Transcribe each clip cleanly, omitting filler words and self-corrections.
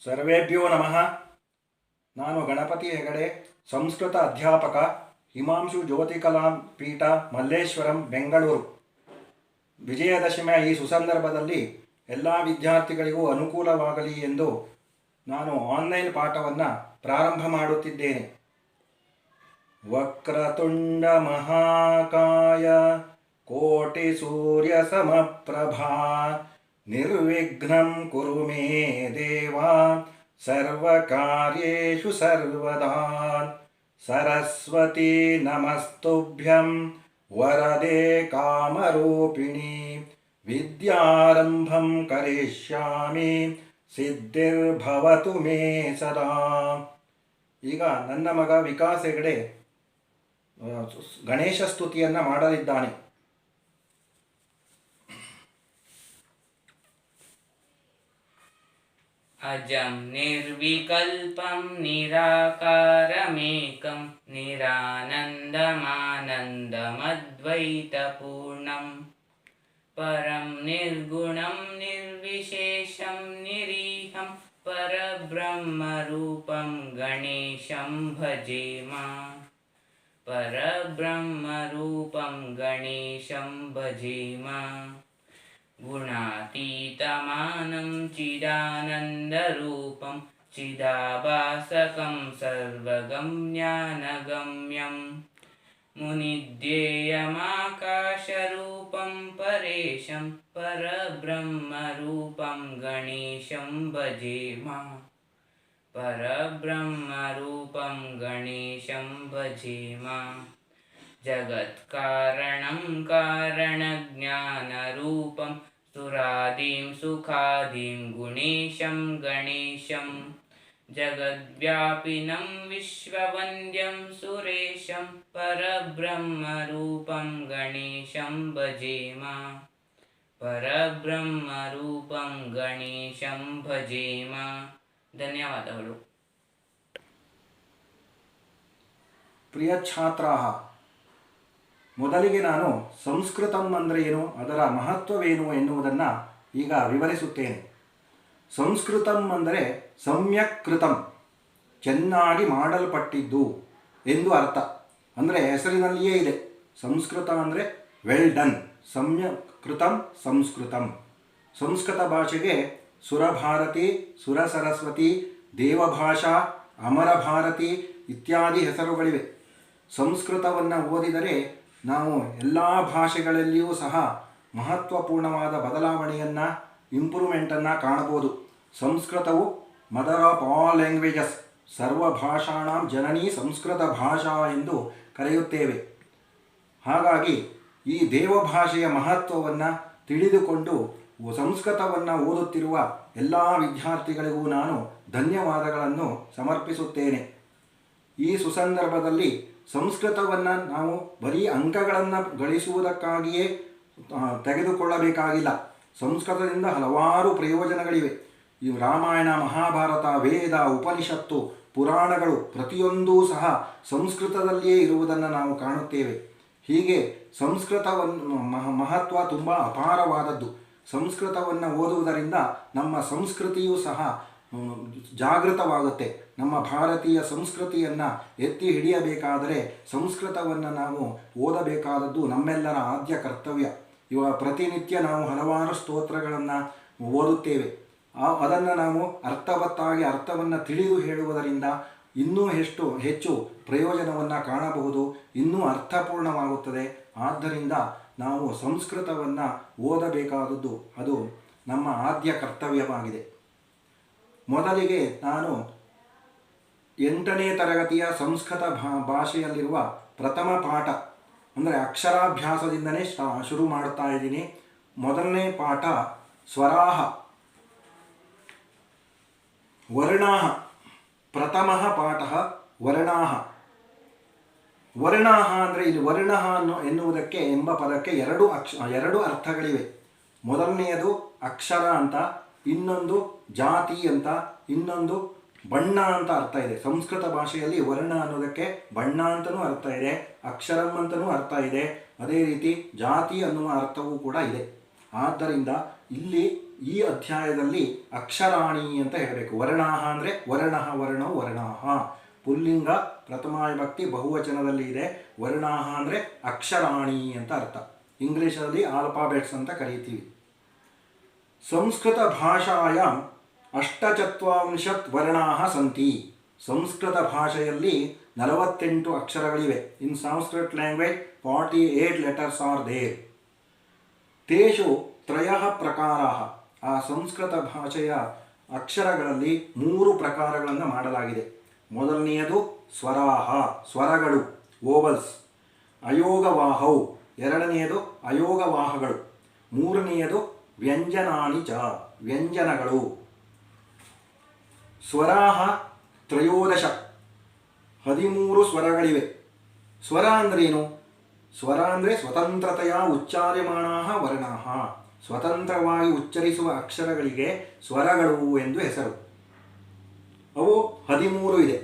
ಸರ್ವೇಭ್ಯೋ ನಮಃ. ನಾನು ಗಣಪತಿ ಹೆಗಡೆ, ಸಂಸ್ಕೃತ ಅಧ್ಯಾಪಕ, ಹಿಮಾಂಶು ಜ್ಯೋತಿಕಲಾ ಪೀಠ, ಮಲ್ಲೇಶ್ವರಂ, ಬೆಂಗಳೂರು. ವಿಜಯದಶಮಿಯ ಈ ಸುಸಂದರ್ಭದಲ್ಲಿ ಎಲ್ಲ ವಿದ್ಯಾರ್ಥಿಗಳಿಗೂ ಅನುಕೂಲವಾಗಲಿ ಎಂದು ನಾನು ಆನ್ಲೈನ್ ಪಾಠವನ್ನು ಪ್ರಾರಂಭ ಮಾಡುತ್ತಿದ್ದೇನೆ. ವಕ್ರತುಂಡ ಮಹಾಕಾಯ ಕೋಟಿ ಸೂರ್ಯ ಸಮಪ್ರಭಾ ನಿರ್ವಿಘ್ನಂ ಕುರು ಮೇ ದೇವ ಸರ್ವಕಾರ್ಯೇಷು ಸರ್ವದಾ. ಸರಸ್ವತಿ ನಮಸ್ತುಭ್ಯಂ ವರದೆ ಕಾಮರೂಪಿಣಿ ವಿದ್ಯಾರಂಭಂ ಕರಿಷ್ಯಾಮಿ ಸಿದ್ಧಿರ್ಭವತು ಮೇ ಸದಾ. ಈಗ ನನ್ನ ಮಗ ವಿಕಾಸ್ ಹೆಗಡೆ ಗಣೇಶ ಸ್ತುತಿಯನ್ನು ಮಾಡಲಿದ್ದಾನೆ. ಅಜಂ ನಿರ್ವಿಕಲ್ಪಂ ನಿರಾಕಾರಮೇಕಂ ನಿರಾನಂದಮಾನಂದಮದ್ವೈತಪೂರ್ಣಂ ಪರಂ ನಿರ್ಗುಣಂ ನಿರ್ವಿಶೇಷಂ ನಿರೀಹಂ ಪರಬ್ರಹ್ಮರೂಪಂ ಗಣೇಶಂ ಭಜೇಮ. ಪರಬ್ರಹ್ಮರೂಪಂ ಗಣೇಶಂ ಭಜೇಮ. ಗುಣಾತೀತಮಾನಂ ಚಿದಾನಂದರೂಪಂ ಚಿದಾಭಾಸಕಂ ಸರ್ವಗಮ್ಯಾನಗಮ್ಯಂ ಮುನಿಧ್ಯೇಯಮಾಕಾಶರೂಪಂ ಪರೇಶಂ ಪರಬ್ರಹ್ಮರೂಪಂ ಗಣೇಶಂ ಭಜೇಮ. ಪರಬ್ರಹ್ಮರೂಪಂ ಗಣೇಶಂ ಭಜೇಮ. ಜಗತ್ಕಾರಣಂ ಕಾರಣಜ್ಞಾನರೂಪಂ ಸುರಾದಿಂ ಸುಖಾದಿಂ ಗುಣೇಶಂ ಗಣೇಶಂ. ಜಗದ್ವ್ಯಾಪಿನಂ ವಿಶ್ವವಂದ್ಯಂ ಸುರೇಶಂ ಪರಬ್ರಹ್ಮರೂಪಂ ಗಣೇಶಂ ಭಜೇಮ. ಪರಬ್ರಹ್ಮರೂಪಂ ಗಣೇಶಂ ಭಜೇಮ. ಧನ್ಯವಾದಗಳು. ಪ್ರಿಯ ಛಾತ್ರಾಹ, ಮೊದಲಿಗೆ ನಾನು ಸಂಸ್ಕೃತಂ ಅಂದರೆ ಏನು, ಅದರ ಮಹತ್ವವೇನು ಎನ್ನುವುದನ್ನು ಈಗ ವಿವರಿಸುತ್ತೇನೆ. ಸಂಸ್ಕೃತಂ ಅಂದರೆ ಸಮ್ಯಕ್ ಕೃತಂ, ಚೆನ್ನಾಗಿ ಮಾಡಲ್ಪಟ್ಟಿದ್ದು ಎಂದು ಅರ್ಥ. ಅಂದರೆ ಹೆಸರಿನಲ್ಲಿಯೇ ಇದೆ. ಸಂಸ್ಕೃತ ಅಂದರೆ ವೆಲ್ ಡನ್, ಸಮ್ಯಕ್ ಕೃತಂ ಸಂಸ್ಕೃತಂ. ಸಂಸ್ಕೃತ ಭಾಷೆಗೆ ಸುರಭಾರತಿ, ಸುರಸರಸ್ವತಿ, ದೇವಭಾಷಾ, ಅಮರಭಾರತಿ ಇತ್ಯಾದಿ ಹೆಸರುಗಳಿವೆ. ಸಂಸ್ಕೃತವನ್ನು ಓದಿದರೆ ನಾವು ಎಲ್ಲ ಭಾಷೆಗಳಲ್ಲಿಯೂ ಸಹ ಮಹತ್ವಪೂರ್ಣವಾದ ಬದಲಾವಣೆಯನ್ನು, ಇಂಪ್ರೂವ್ಮೆಂಟನ್ನು ಕಾಣಬಹುದು. ಸಂಸ್ಕೃತವು ಮದರ್ ಆಫ್ ಆಲ್ ಲ್ಯಾಂಗ್ವೇಜಸ್, ಸರ್ವ ಭಾಷಾಣಾಂ ಜನನಿ ಸಂಸ್ಕೃತ ಭಾಷಾ ಎಂದು ಕರೆಯುತ್ತೇವೆ. ಹಾಗಾಗಿ ಈ ದೇವಭಾಷೆಯ ಮಹತ್ವವನ್ನು ತಿಳಿದುಕೊಂಡು ಸಂಸ್ಕೃತವನ್ನು ಓದುತ್ತಿರುವ ಎಲ್ಲ ವಿದ್ಯಾರ್ಥಿಗಳಿಗೂ ನಾನು ಧನ್ಯವಾದಗಳನ್ನು ಸಮರ್ಪಿಸುತ್ತೇನೆ. ಈ ಸುಸಂದರ್ಭದಲ್ಲಿ ಸಂಸ್ಕೃತವನ್ನು ನಾವು ಬರೀ ಅಂಕಗಳನ್ನು ಗಳಿಸುವುದಕ್ಕಾಗಿಯೇ ತೆಗೆದುಕೊಳ್ಳಬೇಕಾಗಿಲ್ಲ. ಸಂಸ್ಕೃತದಿಂದ ಹಲವಾರು ಪ್ರಯೋಜನಗಳಿವೆ. ಈ ರಾಮಾಯಣ, ಮಹಾಭಾರತ, ವೇದ, ಉಪನಿಷತ್ತು, ಪುರಾಣಗಳು ಪ್ರತಿಯೊಂದೂ ಸಹ ಸಂಸ್ಕೃತದಲ್ಲಿಯೇ ಇರುವುದನ್ನು ನಾವು ಕಾಣುತ್ತೇವೆ. ಹೀಗೆ ಸಂಸ್ಕೃತವನ್ನು ಮಹತ್ವ ತುಂಬ ಅಪಾರವಾದದ್ದು. ಸಂಸ್ಕೃತವನ್ನು ಓದುವುದರಿಂದ ನಮ್ಮ ಸಂಸ್ಕೃತಿಯೂ ಸಹ ಜಾಗೃತವಾಗುತ್ತೆ. ನಮ್ಮ ಭಾರತೀಯ ಸಂಸ್ಕೃತಿಯನ್ನು ಎತ್ತಿ ಹಿಡಿಯಬೇಕಾದರೆ ಸಂಸ್ಕೃತವನ್ನು ನಾವು ಓದಬೇಕಾದದ್ದು ನಮ್ಮೆಲ್ಲರ ಆದ್ಯ ಕರ್ತವ್ಯ. ಪ್ರತಿನಿತ್ಯ ನಾವು ಹಲವಾರು ಸ್ತೋತ್ರಗಳನ್ನು ಓದುತ್ತೇವೆ. ಅದನ್ನು ನಾವು ಅರ್ಥವತ್ತಾಗಿ ಅರ್ಥವನ್ನು ತಿಳಿದು ಹೇಳುವುದರಿಂದ ಇನ್ನೂ ಹೆಚ್ಚು ಪ್ರಯೋಜನವನ್ನು ಕಾಣಬಹುದು, ಇನ್ನೂ ಅರ್ಥಪೂರ್ಣವಾಗುತ್ತದೆ. ಆದ್ದರಿಂದ ನಾವು ಸಂಸ್ಕೃತವನ್ನು ಓದಬೇಕಾದದ್ದು ಅದು ನಮ್ಮ ಆದ್ಯ ಕರ್ತವ್ಯವಾಗಿದೆ. ಮೊದಲಿಗೆ ನಾನು 8ನೇ ತರಗತಿಯ ಸಂಸ್ಕೃತ ಭಾಷೆಯಲ್ಲಿರುವ ಪ್ರಥಮ ಪಾಠ ಅಂದರೆ ಅಕ್ಷರಾಭ್ಯಾಸದಿಂದನೇ ಶುರು ಮಾಡುತ್ತಾ ಇದ್ದೀನಿ. ಮೊದಲನೇ ಪಾಠ ಸ್ವರಾಹ ವರ್ಣಾಹ. ಪ್ರಥಮಃ ಪಾಠ ವರ್ಣಾಹ. ವರ್ಣಾಹ ಅಂದರೆ ಇಲ್ಲಿ ವರ್ಣಃ ಎನ್ನುವುದಕ್ಕೆ ಎಂಬ ಪದಕ್ಕೆ ಎರಡು ಅರ್ಥಗಳಿವೆ. ಮೊದಲನೆಯದು ಅಕ್ಷರ ಅಂತ, ಇನ್ನೊಂದು ಜಾತಿ ಅಂತ, ಇನ್ನೊಂದು ಬಣ್ಣ ಅಂತ ಅರ್ಥ ಇದೆ. ಸಂಸ್ಕೃತ ಭಾಷೆಯಲ್ಲಿ ವರ್ಣ ಅನ್ನೋದಕ್ಕೆ ಬಣ್ಣ ಅಂತಲೂ ಅರ್ಥ ಇದೆ, ಅಕ್ಷರಂ ಅಂತಲೂ ಅರ್ಥ ಇದೆ, ಅದೇ ರೀತಿ ಜಾತಿ ಅನ್ನುವ ಅರ್ಥವೂ ಕೂಡ ಇದೆ. ಆದ್ದರಿಂದ ಇಲ್ಲಿ ಈ ಅಧ್ಯಾಯದಲ್ಲಿ ಅಕ್ಷರಾಣಿ ಅಂತ ಹೇಳಬೇಕು. ವರ್ಣಾಹ ಅಂದರೆ ವರ್ಣಃ ವರ್ಣವು ವರ್ಣಾಹ, ಪುಲ್ಲಿಂಗ ಪ್ರಥಮ ವಿಭಕ್ತಿ ಬಹುವಚನದಲ್ಲಿ ಇದೆ. ವರ್ಣಾಹ ಅಂದರೆ ಅಕ್ಷರಾಣಿ ಅಂತ ಅರ್ಥ. ಇಂಗ್ಲೀಷಲ್ಲಿ ಆಲ್ಫಾಬೆಟ್ಸ್ ಅಂತ ಕರೀತೀವಿ. ಸಂಸ್ಕೃತ ಭಾಷಾಯ 48 ವರ್ಣಾಹ ಸಂತಿ. ಸಂಸ್ಕೃತ ಭಾಷೆಯಲ್ಲಿ 48 ಅಕ್ಷರಗಳಿವೆ. In Sanskrit language 48 letters are there. ತೇಷು ತ್ರಯಃ ಪ್ರಕಾರಾಃ. ಆ ಸಂಸ್ಕೃತ ಭಾಷೆಯ ಅಕ್ಷರಗಳಲ್ಲಿ 3 ಪ್ರಕಾರಗಳನ್ನು ಮಾಡಲಾಗಿದೆ. ಮೊದಲನೆಯದು ಸ್ವರಾಹ, ಸ್ವರಗಳು, ಓವಲ್ಸ್. ಅಯೋಗವಾಹೌ, ಎರಡನೆಯದು ಅಯೋಗವಾಹಗಳು. ಮೂರನೆಯದು ವ್ಯಂಜನಾನಿ ಚ, ವ್ಯಂಜನಗಳು. ಸ್ವರಾಹ ತ್ರಯೋದಶ, 13 ಸ್ವರಗಳಿವೆ. ಸ್ವರ ಅಂದ್ರೇನು? ಸ್ವರ ಅಂದರೆ ಸ್ವತಂತ್ರತೆಯ ಉಚ್ಚಾರ್ಯಮಾಣಾಹ ವರ್ಣಾಹ, ಸ್ವತಂತ್ರವಾಗಿ ಉಚ್ಚರಿಸುವ ಅಕ್ಷರಗಳಿಗೆ ಸ್ವರಗಳು ಎಂದು ಹೆಸರು. ಅವು 13 ಇದೆ.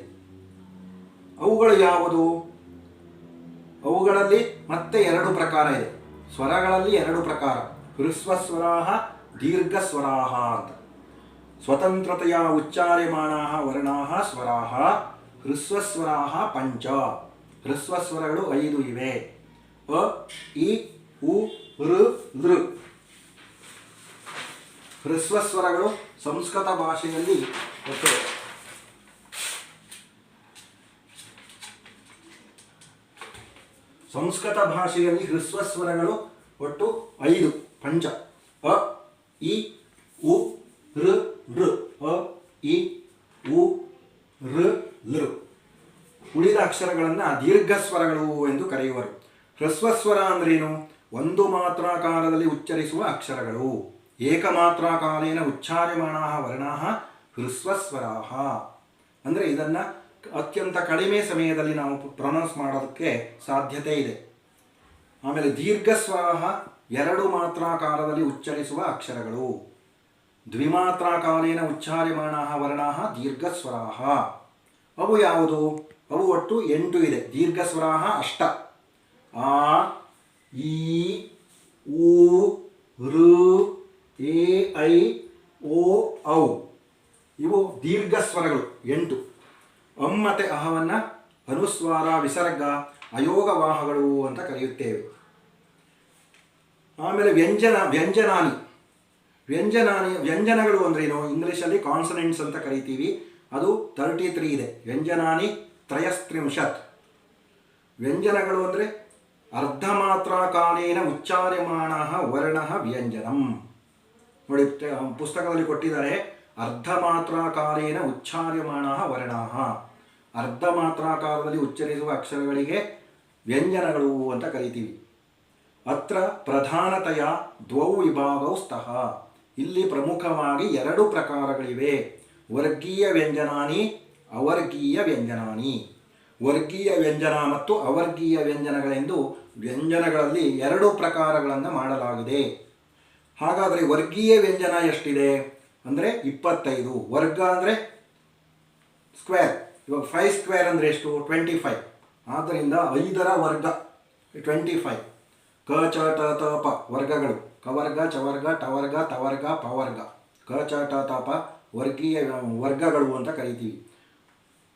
ಅವುಗಳು ಯಾವುದು? ಅವುಗಳಲ್ಲಿ ಮತ್ತೆ 2 ಪ್ರಕಾರ ಇದೆ. ಸ್ವರಗಳಲ್ಲಿ 2 ಪ್ರಕಾರ, ಹ್ರಸ್ವಸ್ವರಾಹ ದೀರ್ಘಸ್ವರಾಹ ಅಂತ. ಸ್ವತಂತ್ರತೆಯ ಉಚ್ಚಾರ್ಯಮಾಣಾಹ ವರ್ಣಾಹ ಸ್ವರಾಹ, ಹ್ರಸ್ವಸ್ವರಾಹ ಪಂಚ. ಹ್ರಸ್ವಸ್ವರಗಳು 5 ಇವೆ. ಅ, ಇ, ಉ, ಋ, ಲೃ. ಹ್ರಸ್ವಸ್ವರಗಳು ಸಂಸ್ಕೃತ ಭಾಷೆಯಲ್ಲಿ ಒಟ್ಟು ಹ್ರಸ್ವಸ್ವರಗಳು ಒಟ್ಟು 5 ಪಂಚ. ಅ, ಇ, ಉ, ಋ, ಲೃ. ಅ, ಇ, ಉ, ಋ, ಲೃ. ಉಳಿದ ಅಕ್ಷರಗಳನ್ನು ದೀರ್ಘಸ್ವರಗಳು ಎಂದು ಕರೆಯುವರು. ಹ್ರಸ್ವಸ್ವರ ಅಂದ್ರೇನು? ಒಂದು ಮಾತ್ರಾಕಾರದಲ್ಲಿ ಉಚ್ಚರಿಸುವ ಅಕ್ಷರಗಳು. ಏಕಮಾತ್ರಾಕಾಲೇನ ಉಚ್ಚಾರ್ಯಮಾಣಾಹ ವರ್ಣಾಹ ಹ್ರಸ್ವಸ್ವರಾಹ. ಅಂದರೆ ಇದನ್ನು ಅತ್ಯಂತ ಕಡಿಮೆ ಸಮಯದಲ್ಲಿ ನಾವು ಪ್ರೊನೌನ್ಸ್ ಮಾಡೋದಕ್ಕೆ ಸಾಧ್ಯತೆ ಇದೆ. ಆಮೇಲೆ ದೀರ್ಘಸ್ವರಾಹ 2 ಮಾತ್ರಾಕಾರದಲ್ಲಿ ಉಚ್ಚರಿಸುವ ಅಕ್ಷರಗಳು. ದ್ವಿಮಾತ್ರಾಕಾಲೇನ ಉಚ್ಚಾರ್ಯಮಾಣಾಹ ವರ್ಣಾಹ ದೀರ್ಘಸ್ವರಾಹ. ಅವು ಯಾವುದು? ಅವು ಒಟ್ಟು 8 ಇದೆ. ದೀರ್ಘಸ್ವರಾಹ ಅಷ್ಟ. ಆ, ಈ, ಉ, ಋ, ಎ, ಐ, ಓ, ಔ. ಇವು ದೀರ್ಘಸ್ವರಗಳು 8. ಅಂ ಮತ್ತು ಅಹವನ್ನು ಅನುಸ್ವಾರ, ವಿಸರ್ಗ, ಅಯೋಗವಾಹಗಳು ಅಂತ ಕರೆಯುತ್ತೇವೆ. ಆಮೇಲೆ ವ್ಯಂಜನಾನಿ. ವ್ಯಂಜನಗಳು ಅಂದ್ರೇನು? ಇಂಗ್ಲೀಷಲ್ಲಿ ಕಾನ್ಸನೆಂಟ್ಸ್ ಅಂತ ಕರಿತೀವಿ. ಅದು 33 ಇದೆ. ವ್ಯಂಜನಾನಿ ತ್ರಯಸ್ತ್ರಿಂಶತ್. ವ್ಯಂಜನಗಳು ಅಂದರೆ ಅರ್ಧ ಮಾತ್ರಾಕಾಲೇನ ಉಚ್ಚಾರ್ಯಮಾಣಃ ವರ್ಣಃ ವ್ಯಂಜನಂ. ನೋಡಿ, ಪುಸ್ತಕದಲ್ಲಿ ಕೊಟ್ಟಿದ್ದಾರೆ, ಅರ್ಧ ಮಾತ್ರಾಕಾಲೇನ ಉಚ್ಚಾರ್ಯಮಾಣಃ ವರ್ಣಃ. ಅರ್ಧ ಮಾತ್ರಾಕಾರದಲ್ಲಿ ಉಚ್ಚರಿಸುವ ಅಕ್ಷರಗಳಿಗೆ ವ್ಯಂಜನಗಳು ಅಂತ ಕರಿತೀವಿ. ಅತ್ರ ಪ್ರಧಾನತೆಯ 2 ವಿಭಾಗೌ ಸ್ತಃ. ಇಲ್ಲಿ ಪ್ರಮುಖವಾಗಿ 2 ಪ್ರಕಾರಗಳಿವೆ. ವರ್ಗೀಯ ವ್ಯಂಜನಾನಿ, ಅವರ್ಗೀಯ ವ್ಯಂಜನಾನಿ. ವರ್ಗೀಯ ವ್ಯಂಜನ ಮತ್ತು ಅವರ್ಗೀಯ ವ್ಯಂಜನಗಳೆಂದು ವ್ಯಂಜನಗಳಲ್ಲಿ 2 ಪ್ರಕಾರಗಳನ್ನು ಮಾಡಲಾಗಿದೆ. ಹಾಗಾದರೆ ವರ್ಗೀಯ ವ್ಯಂಜನ ಎಷ್ಟಿದೆ ಅಂದರೆ 25. ವರ್ಗ ಅಂದರೆ ಸ್ಕ್ವೇರ್. ಇವಾಗ 5 ಸ್ಕ್ವೇರ್ ಅಂದರೆ ಎಷ್ಟು? 25. ಆದ್ದರಿಂದ 5ರ ವರ್ಗ 25. ಕ, ಚ, ಟ, ತ, ಪ ವರ್ಗಗಳು. ಕವರ್ಗ, ಚವರ್ಗ, ಟವರ್ಗ, ತವರ್ಗ, ಪವರ್ಗ. ಕ, ಚ, ಟ, ತ, ಪ ವರ್ಗೀಯ ವರ್ಗಗಳು ಅಂತ ಕರಿತೀವಿ.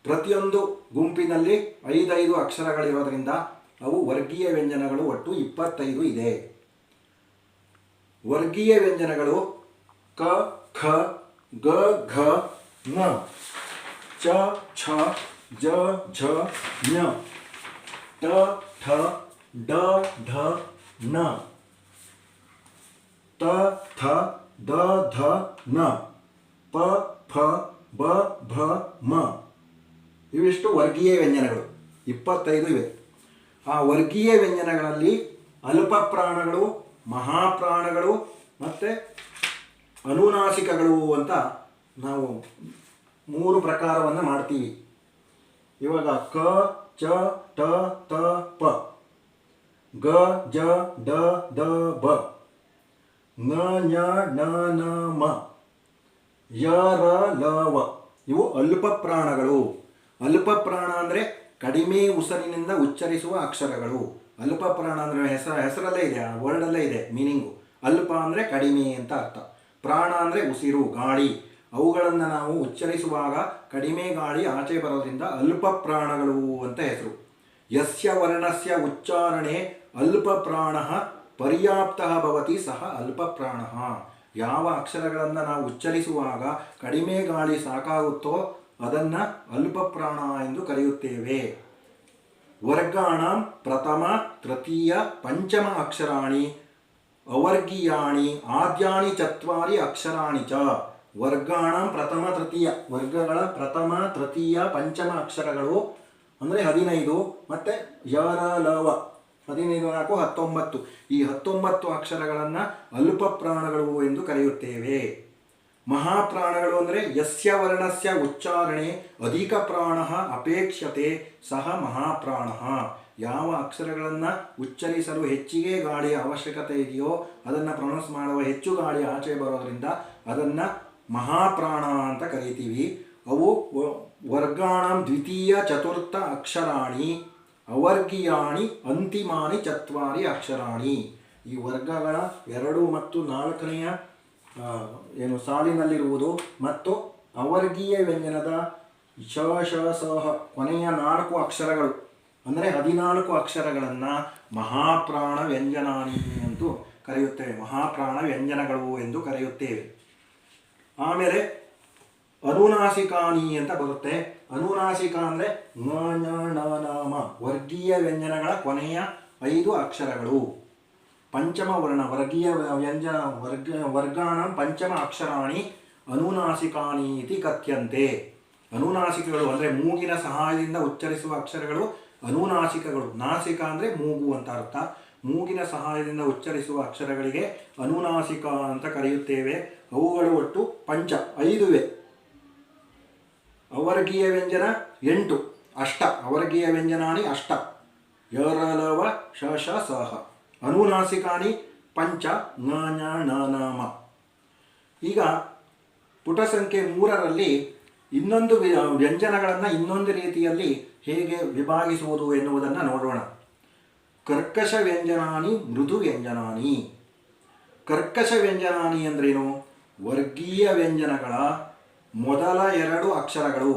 ಪ್ರತಿಯೊಂದು ಗುಂಪಿನಲ್ಲಿ 5 ಅಕ್ಷರಗಳಿರೋದ್ರಿಂದ ಅವು ವರ್ಗೀಯ ವ್ಯಂಜನಗಳು ಒಟ್ಟು 25 ಇದೆ. ವರ್ಗೀಯ ವ್ಯಂಜನಗಳು ಕ, ಖ, ಗ, ಘ, ಞ, ಚ, ಛ, ಜ, ಝ, ಞ, ಟ, ಠ, ಡ, ಢ, ಣ, ತ, ಥ, ದ, ಧ, ನ, ಪ, ಫ, ಬ, ಭ, ಮ. ಇವಿಷ್ಟು ವರ್ಗೀಯ ವ್ಯಂಜನಗಳು 25 ಇವೆ. ಆ ವರ್ಗೀಯ ವ್ಯಂಜನಗಳಲ್ಲಿ ಅಲ್ಪ ಪ್ರಾಣಗಳು, ಮಹಾಪ್ರಾಣಗಳು ಮತ್ತು ಅನುನಾಸಿಕಗಳು ಅಂತ ನಾವು 3 ಪ್ರಕಾರವನ್ನು ಮಾಡ್ತೀವಿ. ಇವಾಗ ಕ, ಚ, ಟ, ತ, ಪ, ಗ, ಜ, ಡ, ದ, ಬ, ङ, ಞ, ಣ, ನ, ಮ, ಯ, ರ, ಲ, ವ. ಇವು ಅಲ್ಪ ಪ್ರಾಣಗಳು. ಅಲ್ಪ ಪ್ರಾಣ ಅಂದರೆ ಕಡಿಮೆ ಉಸಿರಿನಿಂದ ಉಚ್ಚರಿಸುವ ಅಕ್ಷರಗಳು. ಅಲ್ಪ ಪ್ರಾಣ ಅಂದರೆ ಹೆಸರಲ್ಲೇ ಇದೆ, ಆ ವರ್ಡಲ್ಲೇ ಇದೆ ಮೀನಿಂಗು. ಅಲ್ಪ ಅಂದರೆ ಕಡಿಮೆ ಅಂತ ಅರ್ಥ. ಪ್ರಾಣ ಅಂದರೆ ಉಸಿರು, ಗಾಳಿ. ಅವುಗಳನ್ನು ನಾವು ಉಚ್ಚರಿಸುವಾಗ ಕಡಿಮೆ ಗಾಳಿ ಆಚೆ ಬರೋದ್ರಿಂದ ಅಲ್ಪ ಪ್ರಾಣಗಳು ಅಂತ ಹೆಸರು. ಯಸ್ಯ ವರ್ಣಸ್ಯ ಉಚ್ಚಾರಣೆ ಅಲ್ಪ ಪ್ರಾಣ ಪರ್ಯಾಪ್ತ ಭವತಿ ಸಹ ಅಲ್ಪ ಪ್ರಾಣ. ಯಾವ ಅಕ್ಷರಗಳನ್ನು ನಾವು ಉಚ್ಚರಿಸುವಾಗ ಕಡಿಮೆ ಗಾಳಿ ಸಾಕಾಗುತ್ತೋ ಅದನ್ನು ಅಲ್ಪ ಪ್ರಾಣ ಎಂದು ಕರೆಯುತ್ತೇವೆ. ವರ್ಗಾಣಂ ಪ್ರಥಮ ತೃತೀಯ ಪಂಚಮ ಅಕ್ಷರಾಣಿ ಅವರ್ಗೀಯಾಣಿ ಆದ್ಯಾನಿ ಚತ್ವಾರಿ ಅಕ್ಷರಾಣಿ ಚ. ವರ್ಗಾಣಂ ಪ್ರಥಮ ತೃತೀಯ, ವರ್ಗಗಳ ಪ್ರಥಮ ತೃತೀಯ ಪಂಚಮ ಅಕ್ಷರಗಳು ಅಂದರೆ 15 ಮತ್ತು ಯರ ಲವ 15 4 19. ಈ 19 ಅಕ್ಷರಗಳನ್ನು ಅಲ್ಪ ಪ್ರಾಣಗಳು ಎಂದು ಕರೆಯುತ್ತೇವೆ. ಮಹಾಪ್ರಾಣಗಳು ಅಂದರೆ ಯಸ್ಯ ವರ್ಣಸ್ಯ ಉಚ್ಚಾರಣೆ ಅಧಿಕ ಪ್ರಾಣ ಅಪೇಕ್ಷತೆ ಸಹ ಮಹಾಪ್ರಾಣ. ಯಾವ ಅಕ್ಷರಗಳನ್ನು ಉಚ್ಚರಿಸಲು ಹೆಚ್ಚಿಗೆ ಗಾಳಿಯ ಅವಶ್ಯಕತೆ ಇದೆಯೋ ಅದನ್ನು ಪ್ರೊನೌನ್ಸ್ ಮಾಡುವ ಹೆಚ್ಚು ಗಾಳಿ ಆಚೆ ಬರೋದರಿಂದ ಅದನ್ನು ಮಹಾಪ್ರಾಣ ಅಂತ ಕರಿತೀವಿ. ಅವು ವರ್ಗಾಣಂ ದ್ವಿತೀಯ ಚತುರ್ಥ ಅಕ್ಷರಾಣಿ ಅವರ್ಗೀಯಾಣಿ ಅಂತಿಮಾನಿ ಚತ್ವಾರಿ ಅಕ್ಷರಾಣಿ. ಈ ವರ್ಗಗಳ 2 ಮತ್ತು 4ನೆಯ ಸಾಲಿನಲ್ಲಿರುವುದು ಮತ್ತು ಅವರ್ಗೀಯ ವ್ಯಂಜನದ ಶ ಶ ಸ ಹ ಕೊನೆಯ 4 ಅಕ್ಷರಗಳು ಅಂದರೆ 14 ಅಕ್ಷರಗಳನ್ನು ಮಹಾಪ್ರಾಣ ವ್ಯಂಜನಾನಿ ಎಂದು ಕರೆಯುತ್ತೇವೆ. ಮಹಾಪ್ರಾಣ ವ್ಯಂಜನಗಳು ಎಂದು ಕರೆಯುತ್ತೇವೆ. ಆಮೇಲೆ ಅನುನಾಸಿಕಾನಿ ಅಂತ ಬರುತ್ತೆ. ಅನುನಾಸಿಕ ಅಂದರೆ ನ ವರ್ಗೀಯ ವ್ಯಂಜನಗಳ ಕೊನೆಯ 5 ಅಕ್ಷರಗಳು. ಪಂಚಮ ವರ್ಣ ವರ್ಗೀಯ ವ್ಯಂಜನ ವರ್ಗಾಣ ಪಂಚಮ ಅಕ್ಷರಾಣಿ ಅನುನಾಸಿಕಾನಿ ಇತಿ ಕಥ್ಯಂತೆ. ಅನುನಾಸಿಕಗಳು ಅಂದರೆ ಮೂಗಿನ ಸಹಾಯದಿಂದ ಉಚ್ಚರಿಸುವ ಅಕ್ಷರಗಳು ಅನುನಾಸಿಕಗಳು. ನಾಸಿಕ ಅಂದರೆ ಮೂಗು ಅಂತ ಅರ್ಥ. ಮೂಗಿನ ಸಹಾಯದಿಂದ ಉಚ್ಚರಿಸುವ ಅಕ್ಷರಗಳಿಗೆ ಅನುನಾಸಿಕ ಅಂತ ಕರೆಯುತ್ತೇವೆ. ಅವುಗಳು ಒಟ್ಟು 5 ಇವೆ. ಅವರ್ಗೀಯ ವ್ಯಂಜನ 8, ಅಷ್ಟ ಅವರ್ಗೀಯ ವ್ಯಂಜನಾನಿ ಅಷ್ಟ ಯರಲವ ಶ ಶ ಸಹ. ಅನುನಾಸಿಕಾನಿ 5 ನ ನ ನ ನ ಮ. ಈಗ ಪುಟ ಸಂಖ್ಯೆ 3ರಲ್ಲಿ ಇನ್ನೊಂದು ವ್ಯಂಜನಗಳನ್ನು ಇನ್ನೊಂದು ರೀತಿಯಲ್ಲಿ ಹೇಗೆ ವಿಭಾಗಿಸುವುದು ಎನ್ನುವುದನ್ನು ನೋಡೋಣ. ಕರ್ಕಶ ವ್ಯಂಜನಾನಿ ಮೃದು ವ್ಯಂಜನಾನಿ. ಕರ್ಕಶ ವ್ಯಂಜನಾನಿ ಅಂದ್ರೇನು? ವರ್ಗೀಯ ವ್ಯಂಜನಗಳ ಮೊದಲ 2 ಅಕ್ಷರಗಳು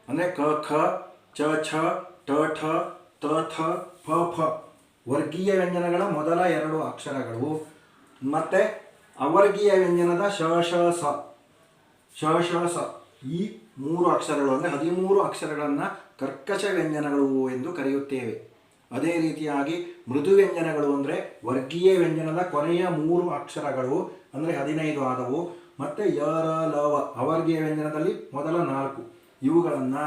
ಅಂದರೆ ಕ ಖ ಚ ಛ ಟ ಠ ತ ಥ ಪ ಫ. ವರ್ಗೀಯ ವ್ಯಂಜನಗಳ ಮೊದಲ 2 ಅಕ್ಷರಗಳು ಮತ್ತು ಅವರ್ಗೀಯ ವ್ಯಂಜನದ ಶ ಶ ಸ ಶ ಶ ಸ ಈ 3 ಅಕ್ಷರಗಳು ಅಂದರೆ 13 ಅಕ್ಷರಗಳನ್ನು ಕರ್ಕಶ ವ್ಯಂಜನಗಳು ಎಂದು ಕರೆಯುತ್ತೇವೆ. ಅದೇ ರೀತಿಯಾಗಿ ಮೃದು ವ್ಯಂಜನಗಳು ಅಂದರೆ ವರ್ಗೀಯ ವ್ಯಂಜನದ ಕೊನೆಯ 3 ಅಕ್ಷರಗಳು ಅಂದರೆ 15 ಆದವು ಮತ್ತು ಯರ ಲವ ಅವರ್ಗೀಯ ವ್ಯಂಜನದಲ್ಲಿ ಮೊದಲ 4 ಇವುಗಳನ್ನು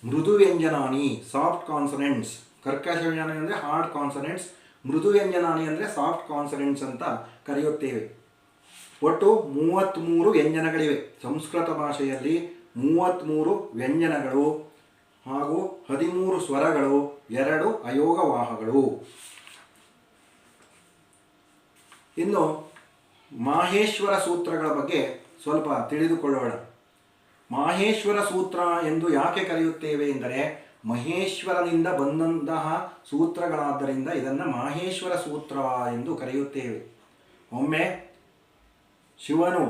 ಮೃದು ವ್ಯಂಜನಾನಿ ಸಾಫ್ಟ್ ಕಾನ್ಸನೆಂಟ್ಸ್. ಕರ್ಕಶ ವ್ಯಂಜನ ಅಂದರೆ ಹಾರ್ಡ್ ಕಾನ್ಸನೆಂಟ್ಸ್, ಮೃದು ವ್ಯಂಜನಾನಿ ಅಂದರೆ ಸಾಫ್ಟ್ ಕಾನ್ಸನೆಂಟ್ಸ್ ಅಂತ ಕರೆಯುತ್ತೇವೆ. ಒಟ್ಟು 33 ವ್ಯಂಜನಗಳಿವೆ. ಸಂಸ್ಕೃತ ಭಾಷೆಯಲ್ಲಿ 33 ವ್ಯಂಜನಗಳು ಹಾಗೂ 13 ಸ್ವರಗಳು, 2 ಅಯೋಗವಾಹಗಳು. ಇನ್ನು ಮಾಹೇಶ್ವರ ಸೂತ್ರಗಳ ಬಗ್ಗೆ ಸ್ವಲ್ಪ ತಿಳಿದುಕೊಳ್ಳೋಣ. ಮಾಹೇಶ್ವರ ಸೂತ್ರ ಎಂದು ಯಾಕೆ ಕರೆಯುತ್ತೇವೆ ಎಂದರೆ ಮಹೇಶ್ವರನಿಂದ ಬಂದಂತಹ ಸೂತ್ರಗಳಾದ್ದರಿಂದ ಇದನ್ನು ಮಾಹೇಶ್ವರ ಸೂತ್ರ ಎಂದು ಕರೆಯುತ್ತೇವೆ. ಒಮ್ಮೆ ಶಿವನು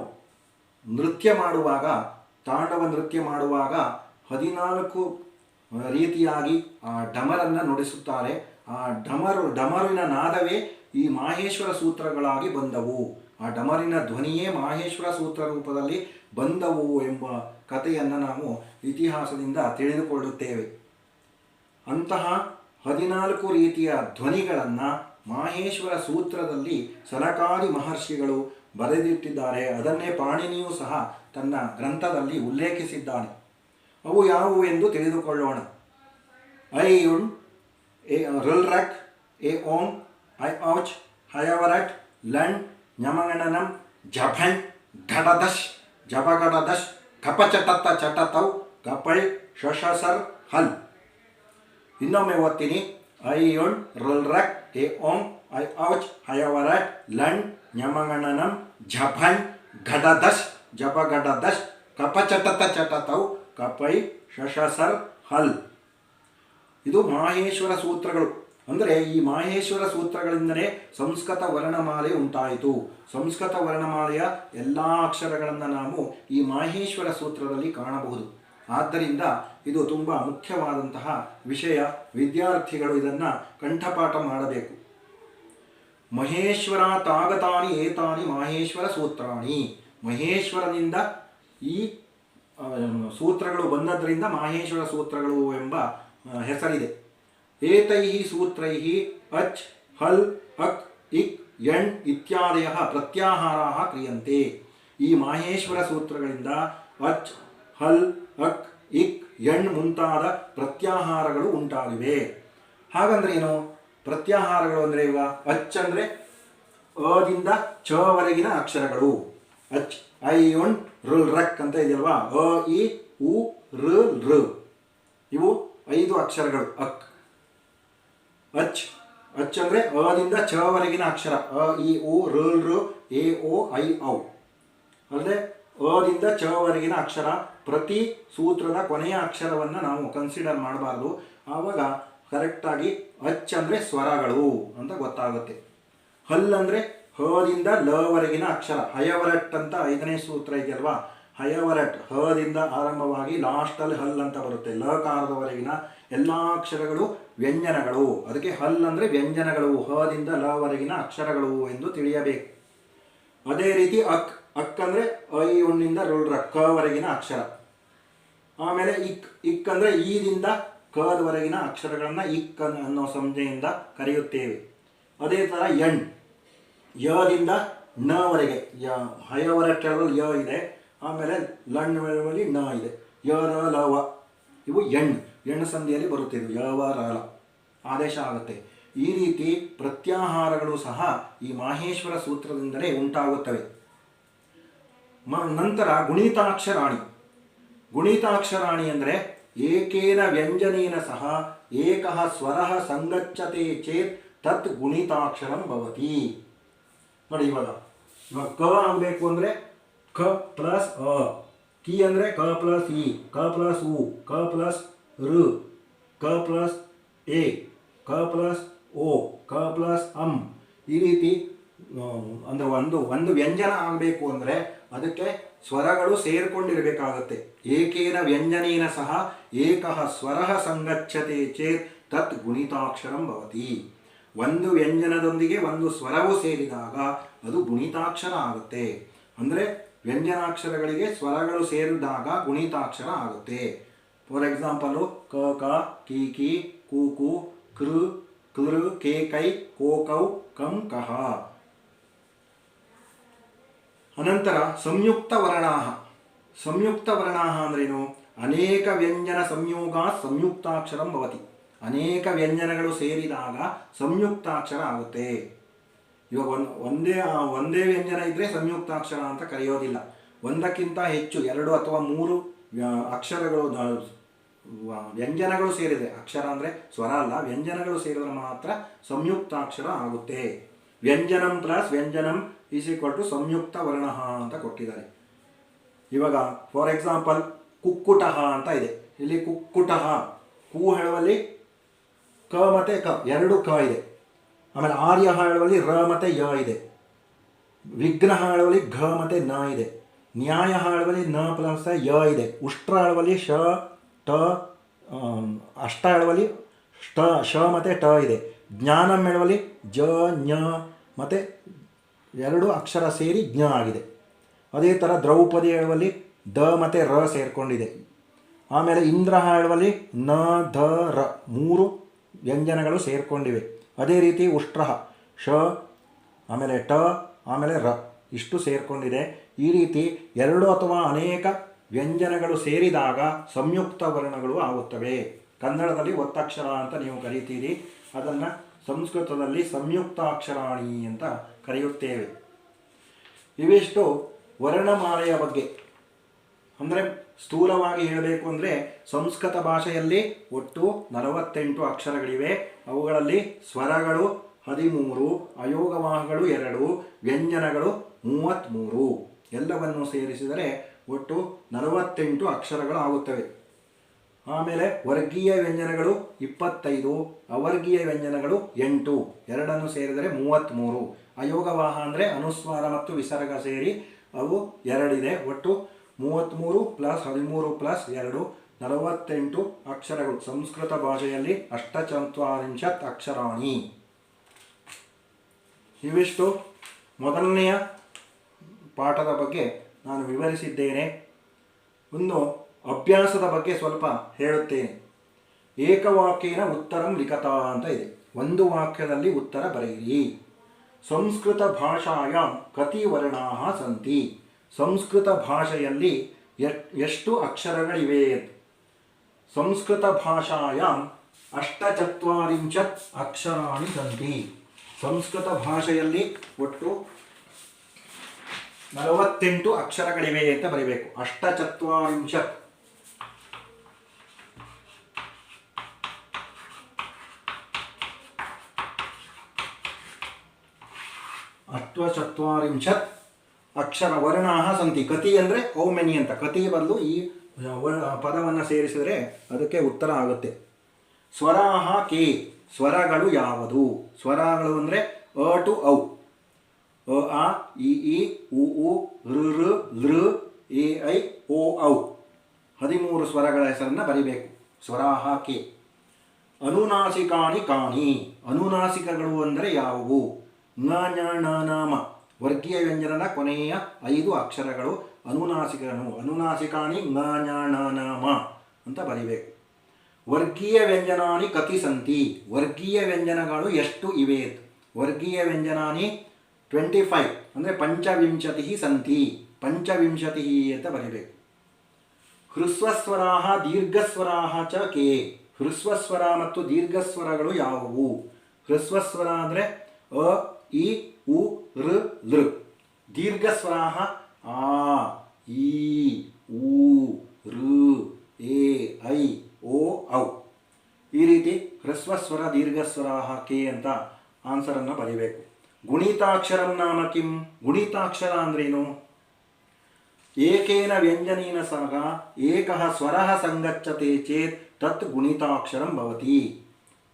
ನೃತ್ಯ ಮಾಡುವಾಗ, ತಾಂಡವ ನೃತ್ಯ ಮಾಡುವಾಗ 14 ರೀತಿಯಾಗಿ ಆ ಡಮರನ್ನು ನುಡಿಸುತ್ತಾರೆ. ಆ ಡಮರುವಿನ ನಾದವೇ ಈ ಮಾಹೇಶ್ವರ ಸೂತ್ರಗಳಾಗಿ ಬಂದವು. ಆ ಡಮರಿನ ಧ್ವನಿಯೇ ಮಾಹೇಶ್ವರ ಸೂತ್ರ ರೂಪದಲ್ಲಿ ಬಂದವು ಎಂಬ ಕಥೆಯನ್ನು ನಾವು ಇತಿಹಾಸದಿಂದ ತಿಳಿದುಕೊಳ್ಳುತ್ತೇವೆ. ಅಂತಹ 14 ರೀತಿಯ ಧ್ವನಿಗಳನ್ನು ಮಾಹೇಶ್ವರ ಸೂತ್ರದಲ್ಲಿ ಸನಕಾದಿ ಮಹರ್ಷಿಗಳು ಬರೆದಿಟ್ಟಿದ್ದಾರೆ. ಅದನ್ನೇ ಪಾಣಿನಿಯೂ ಸಹ ತನ್ನ ಗ್ರಂಥದಲ್ಲಿ ಉಲ್ಲೇಖಿಸಿದ್ದಾನೆ. ಅವು ಯಾವುವು ಎಂದು ತಿಳಿದುಕೊಳ್ಳೋಣ. ಐ ಉಣ್, ಎ ರುಲ್ ರಕ್, ಎ ಓಂ, ಐ ಔಚ್, ಹಯವರಟ್, ಲಣ್, ಞಮಗಣನಂ, ಜಭಣ್, ಘಡದಶ್, ಜಬಗಡದಶ್, ಕಪಚಟತ್ತ ಚಟತೌ, ಕಪಳ್, ಶಶಸರ್, ಹಲ್. ಇನ್ನೊಮ್ಮೆ ಓದ್ತೀನಿ. ಐ ಉಣ್, ರುಲ್ ರಕ್, ಎ ಓಂ, ಐ ಔಚ್, ಹಯವರಟ್, ಲಣ್, ಞಮಗಣನಂ, ಜಭಣ್, ಘಡದಶ್, ಜಬಗಡದಶ್, ಕಪಚಟತ ಚಟತೌ, ಕಪೈ, ಶಶಸರ್, ಹಲ್. ಇದು ಮಾಹೇಶ್ವರ ಸೂತ್ರಗಳು. ಅಂದರೆ ಈ ಮಾಹೇಶ್ವರ ಸೂತ್ರಗಳಿಂದಲೇ ಸಂಸ್ಕೃತ ವರ್ಣಮಾಲೆ ಉಂಟಾಯಿತು. ಸಂಸ್ಕೃತ ವರ್ಣಮಾಲೆಯ ಎಲ್ಲ ಅಕ್ಷರಗಳನ್ನು ನಾವು ಈ ಮಾಹೇಶ್ವರ ಸೂತ್ರದಲ್ಲಿ ಕಾಣಬಹುದು. ಆದ್ದರಿಂದ ಇದು ತುಂಬ ಮುಖ್ಯವಾದಂತಹ ವಿಷಯ. ವಿದ್ಯಾರ್ಥಿಗಳು ಇದನ್ನು ಕಂಠಪಾಠ ಮಾಡಬೇಕು. ಮಹೇಶ್ವರ ತಾಗತಾನಿ ಏತಾನಿ ಮಾಹೇಶ್ವರ ಸೂತ್ರಾಣಿ. ಮಹೇಶ್ವರನಿಂದ ಈ ಸೂತ್ರಗಳು ಬಂದದ್ದರಿಂದ ಮಾಹೇಶ್ವರ ಸೂತ್ರಗಳು ಎಂಬ ಹೆಸರಿದೆ. ಏತೈ ಸೂತ್ರೈ ಅಚ್ ಹಲ್ ಅಕ್ ಇಕ್ ಯಣ್ ಇತ್ಯಾದಯ ಪ್ರತ್ಯಾಹಾರ ಕ್ರಿಯಂತೆ. ಈ ಮಾಹೇಶ್ವರ ಸೂತ್ರಗಳಿಂದ ಅಚ್ ಹಲ್ ಅಕ್ ಇಕ್ ಯಣ್ ಮುಂತಾದ ಪ್ರತ್ಯಾಹಾರಗಳು ಉಂಟಾಗಿವೆ. ಹಾಗಂದ್ರೆ ಏನು? ಪ್ರತ್ಯಾಹಾರಗಳು ಅಂದರೆ ಇವಾಗ ಅಚ್ ಅಂದರೆ ಅದಿಂದ ಚವರೆಗಿನ ಅಕ್ಷರಗಳು. ಅಚ್ ಐ ಒನ್ ರುಲ್ ರಕ್ ಅಂತ ಇದೆಯಲ್ವಾ, ಅ ಇ ಉ ಋ ಋ ಇವು 5 ಅಕ್ಷರಗಳು. ಅಕ್ ಅಚ್ ಅಚ್ ಅಂದರೆ ಅದಿಂದ ಚವರೆಗಿನ ಅಕ್ಷರ. ಅ ಇ ಉ ಋ ಋ ಎ ಓ ಐ ಔ. ಅಂದರೆ ಅದಿಂದ ಚವರೆಗಿನ ಅಕ್ಷರ. ಪ್ರತಿ ಸೂತ್ರದ ಕೊನೆಯ ಅಕ್ಷರವನ್ನು ನಾವು ಕನ್ಸಿಡರ್ ಮಾಡಬಾರ್ದು. ಆವಾಗ ಕರೆಕ್ಟಾಗಿ ಅಚ್ ಅಂದರೆ ಸ್ವರಗಳು ಅಂತ ಗೊತ್ತಾಗುತ್ತೆ. ಹಲ್ ಅಂದರೆ ಹದಿಂದ ಲವರೆಗಿನ ಅಕ್ಷರ. ಹಯವರಟ್ ಅಂತ 5ನೇ ಸೂತ್ರ ಇದೆಯಲ್ವಾ, ಹಯವರಟ್ ಹದಿಂದ ಆರಂಭವಾಗಿ ಲಾಸ್ಟಲ್ಲಿ ಹಲ್ ಅಂತ ಬರುತ್ತೆ. ಲಕಾರದವರೆಗಿನ ಎಲ್ಲ ಅಕ್ಷರಗಳು ವ್ಯಂಜನಗಳು. ಅದಕ್ಕೆ ಹಲ್ ಅಂದರೆ ವ್ಯಂಜನಗಳು, ಹದಿಂದ ಲವರೆಗಿನ ಅಕ್ಷರಗಳು ಎಂದು ತಿಳಿಯಬೇಕು. ಅದೇ ರೀತಿ ಅಕ್ ಅಕ್ ಅಂದರೆ ಐ ಒನ್ನಿಂದ ರುಲ್ ರ ಕವರೆಗಿನ ಅಕ್ಷರ. ಆಮೇಲೆ ಇಕ್ ಇಕ್ ಅಂದರೆ ಈದಿಂದ ಕದವರೆಗಿನ ಅಕ್ಷರಗಳನ್ನು ಇಕ್ ಅನ್ನೋ ಸಂಜ್ಞೆಯಿಂದ ಕರೆಯುತ್ತೇವೆ. ಅದೇ ಥರ ಎಣ್ ಯದಿಂದ ನವರೆಗೆ. ಹಯವರಟ್ಟಲ್ಲಿ ಯ ಇದೆ, ಆಮೇಲೆ ಲಣ್ಣಲ್ಲಿ ನ ಇದೆ. ಯ ರ ಲ ವ ಇವು ಎಣ್ಣು ಸಂಧಿಯಲ್ಲಿ ಬರುತ್ತೆ. ಇದು ಯ ವ ರ ಲ ಆದೇಶ ಆಗುತ್ತೆ. ಈ ರೀತಿ ಪ್ರತ್ಯಾಹಾರಗಳು ಸಹ ಈ ಮಾಹೇಶ್ವರ ಸೂತ್ರದಿಂದಲೇ ಉಂಟಾಗುತ್ತವೆ. ನಂತರ ಗುಣಿತಾಕ್ಷರಾಣಿ. ಗುಣಿತಾಕ್ಷರಾಣಿ ಅಂದರೆ ಏಕೇನ ವ್ಯಂಜನೇನ ಸಹ ಏಕಃ ಸ್ವರಃ ಸಂಗಚ್ಚತೆ ಚೇತ್ ತತ್ ಗುಣಿತಾಕ್ಷರಂ ಭವತಿ. ನೋಡಿ, ಇವಾಗ ಕ ಆಗಬೇಕು ಅಂದರೆ ಕ ಪ್ಲಸ್ ಅ, ಕಿ ಅಂದರೆ ಕ ಪ್ಲಸ್ ಇ, ಕ ಪ್ಲಸ್ ಉ, ಕ ಪ್ಲಸ್ ಋ, ಕ ಪ್ಲಸ್ ಎ, ಕ ಪ್ಲಸ್ ಓ, ಕ ಪ್ಲಸ್ ಅಂ. ಈ ರೀತಿ ಅಂದರೆ ಒಂದು ವ್ಯಂಜನ ಆಗಬೇಕು ಅಂದರೆ ಅದಕ್ಕೆ ಸ್ವರಗಳು ಸೇರಿಕೊಂಡಿರಬೇಕಾಗತ್ತೆ. ಏಕೇನ ವ್ಯಂಜನೇನ ಸಹ ಏಕಃ ಸ್ವರಃ ಸಂಗಚ್ಚತೆ ಚೇತ್ ತತ್ ಗುಣಿತಾಕ್ಷರಂ ಭವತಿ. ಒಂದು ವ್ಯಂಜನದೊಂದಿಗೆ ಒಂದು ಸ್ವರವು ಸೇರಿದಾಗ ಅದು ಗುಣಿತಾಕ್ಷರ ಆಗುತ್ತೆ. ಅಂದರೆ ವ್ಯಂಜನಾಕ್ಷರಗಳಿಗೆ ಸ್ವರಗಳು ಸೇರಿದಾಗ ಗುಣಿತಾಕ್ಷರ ಆಗುತ್ತೆ. ಫಾರ್ ಎಕ್ಸಾಂಪಲು ಕ ಕ ಕಿ ಕಿ ಕು ಕು ಕೃ ಕೃ ಕೆ ಕೈ ಕೋ ಕೌ ಕಂ ಕಹ. ಅನಂತರ ಸಂಯುಕ್ತ ವರ್ಣಾಹ. ಸಂಯುಕ್ತ ವರ್ಣಾಹ ಅಂದ್ರೇನು? ಅನೇಕ ವ್ಯಂಜನ ಸಂಯೋಗ ಸಂಯುಕ್ತಾಕ್ಷರಂ ಭವತಿ. ಅನೇಕ ವ್ಯಂಜನಗಳು ಸೇರಿದಾಗ ಸಂಯುಕ್ತಾಕ್ಷರ ಆಗುತ್ತೆ. ಇವಾಗ ಒಂದೇ ವ್ಯಂಜನ ಇದ್ದರೆ ಸಂಯುಕ್ತಾಕ್ಷರ ಅಂತ ಕರೆಯೋದಿಲ್ಲ. ಒಂದಕ್ಕಿಂತ ಹೆಚ್ಚು 2 ಅಥವಾ 3 ಅಕ್ಷರಗಳು ವ್ಯಂಜನಗಳು ಸೇರಿದೆ, ಅಕ್ಷರ ಅಂದರೆ ಸ್ವರ ಅಲ್ಲ, ವ್ಯಂಜನಗಳು ಸೇರಿದ್ರೆ ಮಾತ್ರ ಸಂಯುಕ್ತಾಕ್ಷರ ಆಗುತ್ತೆ. ವ್ಯಂಜನಂ ಪ್ಲಸ್ ವ್ಯಂಜನಂ ಈಸ್ ಈಕ್ವಲ್ ಟು ಸಂಯುಕ್ತ ವರ್ಣ ಅಂತ ಕೊಟ್ಟಿದ್ದಾರೆ. ಇವಾಗ ಫಾರ್ ಎಕ್ಸಾಂಪಲ್ ಕುಕ್ಕುಟಃ ಅಂತ ಇದೆ. ಇಲ್ಲಿ ಕುಕ್ಕುಟಃ ಕು ಹೇಳುವಲ್ಲಿ ಕ ಮತ್ತು ಕ 2 ಕ ಇದೆ. ಆಮೇಲೆ ಆರ್ಯ ಹೇಳುವಲ್ಲಿ ರ ಮತ್ತು ಯ ಇದೆ. ವಿಘ್ನ ಹೇಳುವಲ್ಲಿ ಘ ಮತ್ತು ನ ಇದೆ. ನ್ಯಾಯ ಹೇಳುವಲ್ಲಿ ನ ಪ್ಲಸ್ ಯ ಇದೆ. ಉಷ್ಟ್ರ ಹೇಳುವಲ್ಲಿ ಶ ಟ, ಅಷ್ಟ ಹೇಳುವಲ್ಲಿ ಶ ಮತ್ತು ಟ ಇದೆ. ಜ್ಞಾನಂ ಹೇಳುವಲ್ಲಿ ಜ ಞ ಮತ್ತು 2 ಅಕ್ಷರ ಸೇರಿ ಜ್ಞ ಆಗಿದೆ. ಅದೇ ಥರ ದ್ರೌಪದಿ ಹೇಳುವಲ್ಲಿ ದ ಮತ್ತು ರ ಸೇರಿಕೊಂಡಿದೆ. ಆಮೇಲೆ ಇಂದ್ರ ಹೇಳುವಲ್ಲಿ ನ ಧ ರ 3 ವ್ಯಂಜನಗಳು ಸೇರಿಕೊಂಡಿವೆ. ಅದೇ ರೀತಿ ಉಷ್ಟ್ರ ಶ ಆಮೇಲೆ ಟ ಆಮೇಲೆ ರ ಇಷ್ಟು ಸೇರಿಕೊಂಡಿದೆ. ಈ ರೀತಿ 2 ಅಥವಾ ಅನೇಕ ವ್ಯಂಜನಗಳು ಸೇರಿದಾಗ ಸಂಯುಕ್ತ ವರ್ಣಗಳು ಆಗುತ್ತವೆ. ಕನ್ನಡದಲ್ಲಿ ಒತ್ತಕ್ಷರ ಅಂತ ನೀವು ಕರೀತೀರಿ, ಅದನ್ನು ಸಂಸ್ಕೃತದಲ್ಲಿ ಸಂಯುಕ್ತಾಕ್ಷರಾಣಿ ಅಂತ ಕರೆಯುತ್ತೇವೆ. ಇವಿಷ್ಟು ವರ್ಣಮಾಲೆಯ ಬಗ್ಗೆ. ಅಂದರೆ ಸ್ಥೂಲವಾಗಿ ಹೇಳಬೇಕು ಅಂದರೆ ಸಂಸ್ಕೃತ ಭಾಷೆಯಲ್ಲಿ ಒಟ್ಟು 48 ಅಕ್ಷರಗಳಿವೆ. ಅವುಗಳಲ್ಲಿ ಸ್ವರಗಳು 13, ಅಯೋಗವಾಹಗಳು 2, ವ್ಯಂಜನಗಳು 33. ಎಲ್ಲವನ್ನು ಸೇರಿಸಿದರೆ ಒಟ್ಟು 48 ಅಕ್ಷರಗಳು ಆಗುತ್ತವೆ. ಆಮೇಲೆ ವರ್ಗೀಯ ವ್ಯಂಜನಗಳು 25, ಅವರ್ಗೀಯ ವ್ಯಂಜನಗಳು 8, ಎರಡನ್ನು ಸೇರಿದರೆ 33. ಅಯೋಗವಾಹ ಅಂದರೆ ಅನುಸ್ವಾರ ಮತ್ತು ವಿಸರ್ಗ ಸೇರಿ ಅವು ಎರಡಿದೆ. ಒಟ್ಟು 33 + 13 + 2 48 ಅಕ್ಷರಗಳು. ಸಂಸ್ಕೃತ ಭಾಷೆಯಲ್ಲಿ 48 ಅಕ್ಷರಾಣಿ. ಇವಿಷ್ಟು ಮೊದಲನೆಯ ಪಾಠದ ಬಗ್ಗೆ ನಾನು ವಿವರಿಸಿದ್ದೇನೆ. ಇನ್ನು ಅಭ್ಯಾಸದ ಬಗ್ಗೆ ಸ್ವಲ್ಪ ಹೇಳುತ್ತೇನೆ. ಏಕವಾಕ್ಯೇನ ಉತ್ತರಂ ಲಿಖತ ಅಂತ ಇದೆ. ಒಂದು ವಾಕ್ಯದಲ್ಲಿ ಉತ್ತರ ಬರೆಯಿರಿ. ಸಂಸ್ಕೃತ ಭಾಷಾಯಾಂ ಕತಿ ವರ್ಣಾಃ ಸಂತಿ. ಸಂಸ್ಕೃತ ಭಾಷೆಯಲ್ಲಿ ಎಷ್ಟು ಅಕ್ಷರಗಳಿವೆ? ಸಂಸ್ಕೃತ ಭಾಷಾಯಾಂ 48 ಅಕ್ಷರಾಣಿ ಸಂತಿ. ಸಂಸ್ಕೃತ ಭಾಷೆಯಲ್ಲಿ ಒಟ್ಟು 48 ಅಕ್ಷರಗಳಿವೆ ಅಂತ ಬರೀಬೇಕು. 48. ಅಕ್ಷರ ವರ್ಣಾಃ ಸಂತಿ. ಕತಿ ಅಂದರೆ ಹೌ ಮೆನಿ ಅಂತ. ಕತಿ ಬದಲು ಈ ಪದವನ್ನು ಸೇರಿಸಿದರೆ ಅದಕ್ಕೆ ಉತ್ತರ ಆಗುತ್ತೆ. ಸ್ವರಾಹ ಕೆ. ಸ್ವರಗಳು ಯಾವುದು? ಸ್ವರಗಳು ಅಂದರೆ ಅ ಟು ಔ. ಅ ಆ ಇ ಈ ಉ ಊ ಋ ಋ ಲೃ ಎ ಐ ಓ ಔ. 13 ಸ್ವರಗಳ ಹೆಸರನ್ನು ಬರಿಬೇಕು. ಸ್ವರಾಹ ಕೆ. ಅನುನಾಸಿಕಾನಿ ಕಾನಿ. ಅನುನಾಸಿಕಗಳು ಅಂದರೆ ಯಾವುವು? ನ ಞ ಣ ನ ಮ. ವರ್ಗೀಯ ವ್ಯಂಜನದ ಕೊನೆಯ 5 ಅಕ್ಷರಗಳು ಅನುನಾಸಿಕಗಳು. ಅನುನಾಸಿಕಾನಿ ನ ಞ ಣ ನ ಮ ಅಂತ ಬರಿಬೇಕು. ವರ್ಗೀಯ ವ್ಯಂಜನಾನಿ ಕತಿ ಸಂತಿ. ವರ್ಗೀಯ ವ್ಯಂಜನಗಳು ಎಷ್ಟು ಇವೆ? ವರ್ಗೀಯ ವ್ಯಂಜನಾನಿ 25 ಅಂದರೆ 25 ಸಂತಿ. 25 ಅಂತ ಬರಿಬೇಕು. ಹೃಸ್ವಸ್ವರಾಹ ದೀರ್ಘಸ್ವರಾಹ ಚ ಕೆ. ಹೃಸ್ವಸ್ವರ ಮತ್ತು ದೀರ್ಘಸ್ವರಗಳು ಯಾವುವು? ಹೃಸ್ವಸ್ವರ ಅಂದರೆ ಅ ಇ ಉ ಋ ಲೃ. ದೀರ್ಘಸ್ವರಾಹ ಆ ಈ ಊ ಋ ಎ ಐ ಓ ಔ. ಈ ರೀತಿ ಹ್ರಸ್ವಸ್ವರ ದೀರ್ಘಸ್ವರಾಹ ಕೆ ಅಂತ ಆನ್ಸರನ್ನು ಬರೀಬೇಕು. ಗುಣಿತಾಕ್ಷರಂ ನಾಮ ಕಿಂ. ಗುಣಿತಾಕ್ಷರ ಅಂದ್ರೇನು? ಏಕೇನ ವ್ಯಂಜನೇನ ಸಹ ಏಕಃ ಸ್ವರಃ ಸಂಗಚ್ಚತೆ ಚೇತ್ ತತ್ ಗುಣಿತಾಕ್ಷರಂ ಭವತಿ.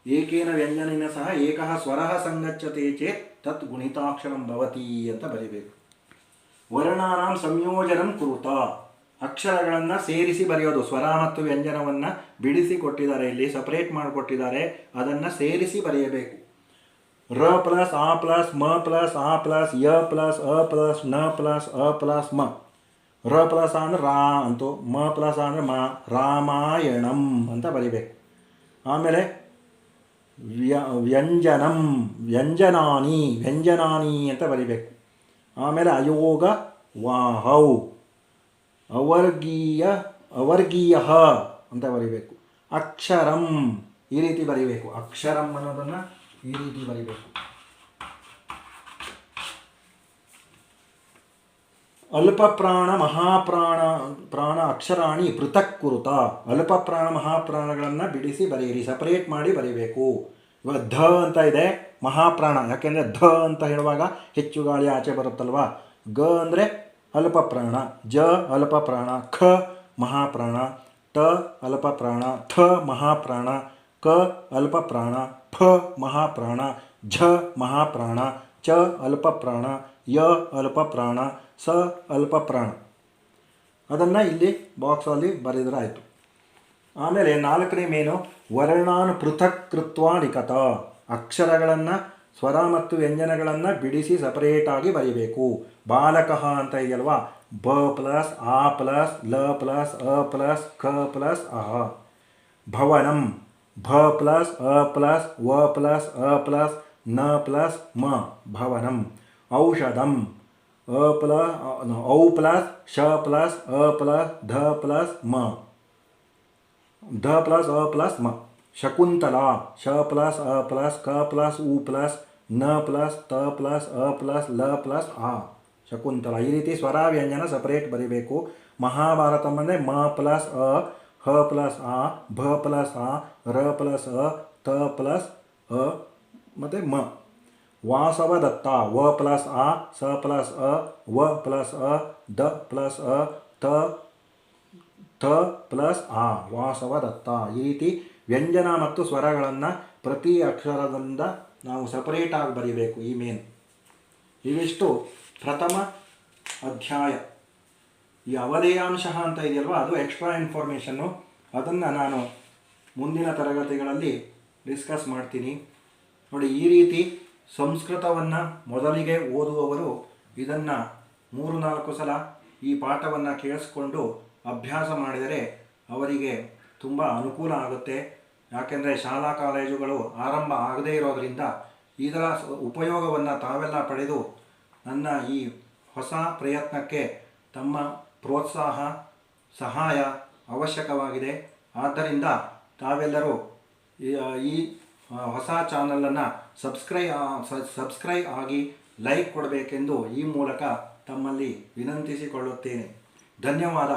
ಏಕೇನ ವ್ಯಂಜನೇನ ಸಹ ಏಕಃ ಸ್ವರಃ ಸಂಗಚ್ಚತೆ ಚೇತ್ ತತ್ ಗುಣಿತಾಕ್ಷರಂ ಭವತಿ ಅಂತ ಬರೀಬೇಕು. ವರ್ಣಾನಾಂ ಸಂಯೋಜನಂ ಕುರುತ. ಅಕ್ಷರಗಳನ್ನು ಸೇರಿಸಿ ಬರೆಯೋದು. ಸ್ವರ ಮತ್ತು ವ್ಯಂಜನವನ್ನು ಬಿಡಿಸಿ ಕೊಟ್ಟಿದ್ದಾರೆ, ಇಲ್ಲಿ ಸಪರೇಟ್ ಮಾಡಿಕೊಟ್ಟಿದ್ದಾರೆ, ಅದನ್ನು ಸೇರಿಸಿ ಬರೆಯಬೇಕು. ರ ಪ್ಲಸ್ ಆ ಪ್ಲಸ್ ಮ ಪ್ಲಸ್ ಆ ಪ್ಲಸ್ ಯ ಪ್ಲಸ್ ಅ ಪ್ಲಸ್ ನ ಪ್ಲಸ್ ಅ ಪ್ಲಸ್ ಮ. ರ ಪ್ಲಸ್ ಅಂದರೆ ರಾ ಅಂತು, ಮ ಪ್ಲಸ್ ಅಂದರೆ ಮ. ರಾಮಾಯಣಂ ಅಂತ ಬರಿಬೇಕು. ಆಮೇಲೆ ವ್ಯಂಜನಂ ವ್ಯಂಜನಾನಿ ವ್ಯಂಜನಾನಿ ಅಂತ ಬರಿಬೇಕು. ಆಮೇಲೆ ಅಯೋಗ ವಾಹೌ. ಅವರ್ಗೀಯ ಅಂತ ಬರಿಬೇಕು. ಅಕ್ಷರಂ ಈ ರೀತಿ ಬರಿಬೇಕು. ಅಕ್ಷರಂ ಅನ್ನೋದನ್ನು ಈ ರೀತಿ ಬರಿಬೇಕು. ಅಲ್ಪ ಪ್ರಾಣ ಪ್ರಾಣ ಅಕ್ಷರಾಣಿ ಪೃಥಕ್ ಕುರುತ. ಅಲ್ಪ ಪ್ರಾಣ ಮಹಾಪ್ರಾಣಗಳನ್ನು ಬಿಡಿಸಿ ಬರೆಯಿರಿ, ಸಪರೇಟ್ ಮಾಡಿ ಬರೀಬೇಕು. ಇವಾಗ ಧ ಅಂತ ಇದೆ ಮಹಾಪ್ರಾಣ, ಯಾಕೆಂದರೆ ಧ ಅಂತ ಹೇಳುವಾಗ ಹೆಚ್ಚು ಗಾಳಿ ಆಚೆ ಬರುತ್ತಲ್ವ. ಗ ಅಂದರೆ ಅಲ್ಪ ಪ್ರಾಣ, ಜ ಅಲ್ಪ ಪ್ರಾಣ, ಖ ಮಹಾಪ್ರಾಣ, ಟ ಅಲ್ಪ ಪ್ರಾಣ, ಥ ಮಹಾಪ್ರಾಣ, ಕ ಅಲ್ಪ ಪ್ರಾಣ, ಫ ಮಹಾಪ್ರಾಣ, ಝ ಮಹಾಪ್ರಾಣ, ಚ ಅಲ್ಪ ಪ್ರಾಣ, ಯ ಅಲ್ಪ ಪ್ರಾಣ, ಸ ಅಲ್ಪ ಪ್ರಾಣ. ಅದನ್ನು ಇಲ್ಲಿ ಬಾಕ್ಸಲ್ಲಿ ಬರೆದರೆ ಆಯಿತು. ಆಮೇಲೆ 4ನೇ ಮೇನು ವರ್ಣಾನ್ ಪೃಥಕ್ ಕೃತ್ವ ಲಿಖತ. ಅಕ್ಷರಗಳನ್ನು ಸ್ವರ ಮತ್ತು ವ್ಯಂಜನಗಳನ್ನು ಬಿಡಿಸಿ ಸಪರೇಟಾಗಿ ಬರೀಬೇಕು. ಬಾಲಕಃ ಅಂತ ಇದೆಯಲ್ವಾ, ಬ ಪ್ಲಸ್ ಆ ಪ್ಲಸ್ ಲ ಪ್ಲಸ್ ಅ ಪ್ಲಸ್ ಕ ಪ್ಲಸ್ ಅಹ. ಭವನಂ ಭ ಪ್ಲಸ್ ಅ ಪ್ಲಸ್ ವ ಪ್ಲಸ್ ಅ ಪ್ಲಸ್ ನ ಪ್ಲಸ್ ಮ ಭವನಂ. ಔಷಧಂ ಔ ಪ್ಲಸ್ ಶ ಪ್ಲಸ್ ಅ ಪ್ಲಸ್ ಧ ಪ್ಲಸ್ ಮ ಧ ಪ್ಲಸ್ ಅ ಪ್ಲಸ್ ಮ. ಶಕುಂತಲಾ ಶ ಪ್ಲಸ್ ಅ ಪ್ಲಸ್ ಕ ಪ್ಲಸ್ ಉ ಪ್ಲಸ್ ನ ಪ್ಲಸ್ ತ ಪ್ಲಸ್ ಅ ಪ್ಲಸ್ ಲ ಪ್ಲಸ್ ಆ ಶಕುಂತಲಾ. ಈ ರೀತಿ ಸ್ವರ ವ್ಯಂಜನ ಸಪರೇಟ್ ಬರೀಬೇಕು. ಮಹಾಭಾರತಂ ಅಂದರೆ ಮ ಪ್ಲಸ್ ಅ, ಹ ಪ್ಲಸ್ ಆ, ಭ ಪ್ಲಸ್ ಆ, ರ ಪ್ಲಸ್ ಅ, ತ ಪ್ಲಸ್ ಅ ಮತ್ತು ಮ. ವಾಸವದತ್ತ ವ ಪ್ಲಸ್ ಆ, ಸ ಪ್ಲಸ್ ಅ, ವ ಪ್ಲಸ್ ಅ, ದ ಪ್ಲಸ್ ಅ, ತ ತ ಪ್ಲಸ್ ಆ ವಾಸವದತ್ತ. ಈ ರೀತಿ ವ್ಯಂಜನ ಮತ್ತು ಸ್ವರಗಳನ್ನು ಪ್ರತಿ ಅಕ್ಷರದಿಂದ ನಾವು ಸಪರೇಟಾಗಿ ಬರೀಬೇಕು. ಈ ಮೇನ್ ಇವಿಷ್ಟು ಪ್ರಥಮ ಅಧ್ಯಾಯ. ಈ ಅವಧೇಯಾಂಶ ಅಂತ ಇದೆಯಲ್ವ, ಅದು ಎಕ್ಸ್ಟ್ರಾ ಇನ್ಫಾರ್ಮೇಷನ್ನು. ಅದನ್ನು ನಾನು ಮುಂದಿನ ತರಗತಿಗಳಲ್ಲಿ ಡಿಸ್ಕಸ್ ಮಾಡ್ತೀನಿ. ನೋಡಿ, ಈ ರೀತಿ ಸಂಸ್ಕೃತವನ್ನು ಮೊದಲಿಗೆ ಓದುವವರು ಇದನ್ನು 3-4 ಸಲ ಈ ಪಾಠವನ್ನು ಕೇಳಿಸ್ಕೊಂಡು ಅಭ್ಯಾಸ ಮಾಡಿದರೆ ಅವರಿಗೆ ತುಂಬ ಅನುಕೂಲ ಆಗುತ್ತೆ. ಯಾಕೆಂದರೆ ಶಾಲಾ ಕಾಲೇಜುಗಳು ಆರಂಭ ಆಗದೇ ಇರೋದರಿಂದ ಇದರ ಉಪಯೋಗವನ್ನು ತಾವೆಲ್ಲ ಪಡೆದು ನನ್ನ ಈ ಹೊಸ ಪ್ರಯತ್ನಕ್ಕೆ ತಮ್ಮ ಪ್ರೋತ್ಸಾಹ ಸಹಾಯ ಅವಶ್ಯಕವಾಗಿದೆ. ಆದ್ದರಿಂದ ತಾವೆಲ್ಲರೂ ಈ ಹೊಸ ಚಾನಲನ್ನು ಸಬ್ಸ್ಕ್ರೈಬ್ ಆಗಿ ಲೈಕ್ ಕೊಡಬೇಕೆಂದು ಈ ಮೂಲಕ ತಮ್ಮಲ್ಲಿ ವಿನಂತಿಸಿಕೊಳ್ಳುತ್ತೇನೆ. ಧನ್ಯವಾದ.